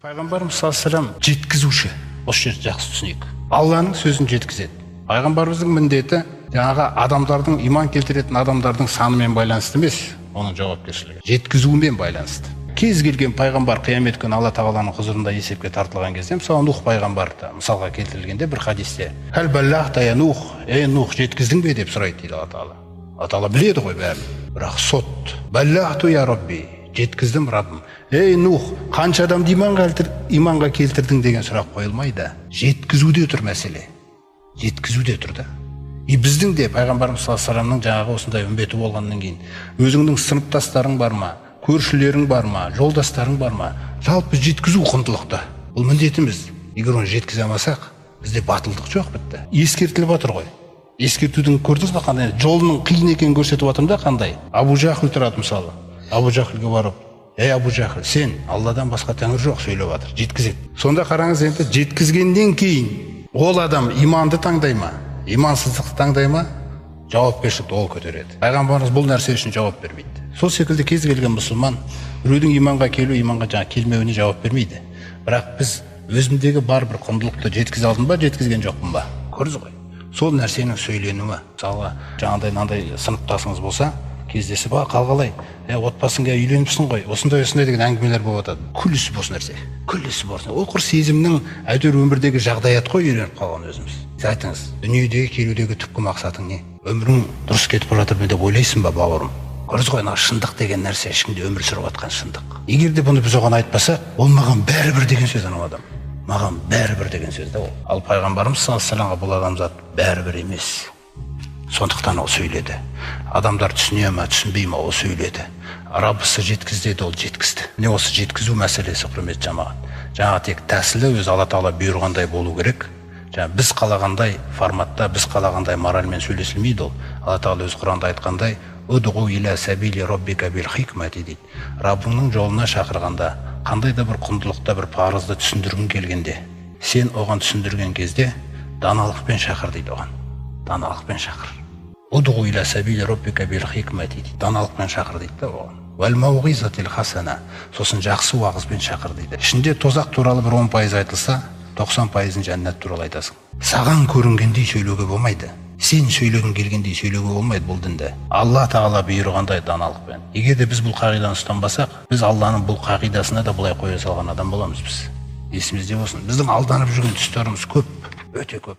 Пайғамбарымыз саллаллаху жеткізуші. Осы жерді жақсы түсінейік. Алланың сөзін жеткізеді. Пайғамбарымыздың міндеті жаңағы адамдардың, иман келтіретін адамдардың санымен байланысты емес, оның жауапкершілігі жеткізумен байланысты. Кез келген пайғамбар қиямет күні Алла тағаланың құзырында есепке тартылған кезде, мысалы Нух пайғамбарды мысалға келтірілгенде бір хадисте «Хәл баллағта я Нух, Нух жеткіздің бе?» деп сұрайды дейді Алла тағала. Алла тағала біледі ғой бәрін. Бірақ сот «Баллағту я Рабби, жеткіздім Раббым. Нух, қанша адамды иманға келтірдің?» деген сұрақ қойылмайды. Жеткізуде тұр мәселе. Жеткізуде тұр да. Біздің де пайғамбарымыз саллаллаху алейхи вассаламның жаңағы осындай үмбеті болғаннан кейін өзіңнің сыныптастарың бар ма, көршілерің бар ма, жолдастарың бар ма, жалпы жеткізу құндылықты. Бұл міндетіміз. Егер оны жеткізе алмасақ, бізде батылдық жоқ, бітті. Ескертіліп жатыр ғой. Ескертудің көрдіңіз бе қандай? Жолының қиын екенін көрсетіп жатырмын да қандай? Абу Жахл тұрады мысалы. Абу Жахлге барып, Абу Жахл, сен Алладан басқа тәңір жоқ, сөйлеп жатыр, жеткізеді. Сонда қараңыз, енді жеткізгеннен кейін ол адам иманды таңдай ма, имансыздықты таңдай ма, жауапкершілікті ол көтереді. Пайғамбарымыз бұл нәрсе үшін жауап бермейді. Сол секілді кез келген мұсылман біреудің иманға келу, иманға жаңа келмеуіне жауап бермейді. Бірақ біз өзімдегі бар бір құндылықты жеткізе алдым ба, жеткізген жоқпын ба? Көрдіңіз ғой. Сол нәрсенің сөйленуі. Мысалы, жаңағыдай мынандай сыныптасыңыз болса, кездесіп, қалғалай, отбасыңа үйленіпсің ғой, осындай деген әңгімелер болып жатады. Күллісі осы нәрсе. Күллісі болсын. Ол құр сезімнің әйтеуір өмірдегі жағдаят қой, үйреніп қалған өзіміз. Сіз айтыңыз, дүниедегі келудегі түпкі мақсатың не? Өмірің дұрыс кетіп бара жатыр деп ойлайсың ба, бауырым? Көрдіңіз ғой, шындық деген нәрсе, ішінде өмір сүріп жатқан шындық. Егер де бұны біз оған айтпасақ, ол маған бәрібір деген сөз, анау адам. Маған бәрібір деген сөз да ол. Ал пайғамбарымыз саллаллаху алейхи вассаламға бұл адамзат бәрібір емес. Сондықтан ол сөйледі. Адамдар түсіне ме, түсінбей ме, ол сөйледі. Раббысы жеткіз деді, ол жеткізді. Міне осы жеткізу мәселесі, құрметті жамағат. Жаңа тек тәсілі өз Алла тағала бұйырғандай болу керек. Жаңа біз қалағандай форматта, біз қалағандай моральмен сөйлесілмейді ол. Алла тағала өз Құранда айтқандай, «Удғу иля сабили роббика бил хикмати» дейді. Раббыңның жолына шақырғанда, қандай да бір құндылықта бір парызды түсіндіргің келгенде, сен оған түсіндірген кезде даналықпен шақыр дейді оған. Даналықпен шақыр. «Удғу иля сабили роббика бил хикмати» дейді. Даналықпен шақыр дейді да оған. «Вал мауғизатил хасана», сосын жақсы уағызбен шақыр дейді. Ішінде тозақ туралы бір 10% айтылса, 90% жәннат туралы айтасың. Саған көрінгендей сөйлеуге болмайды. Сен сөйлегің келгендей сөйлеуге болмайды бұл дінде. Алла тағала бұйырғандай даналықпен. Егер де біз бұл қағиданы ұстанбасақ, біз Алланың бұл қағидасына да бұлай қоя салған адам боламыз біз. Есімізде болсын. Біздің алданып жүрген тұстарымыз көп, өте көп.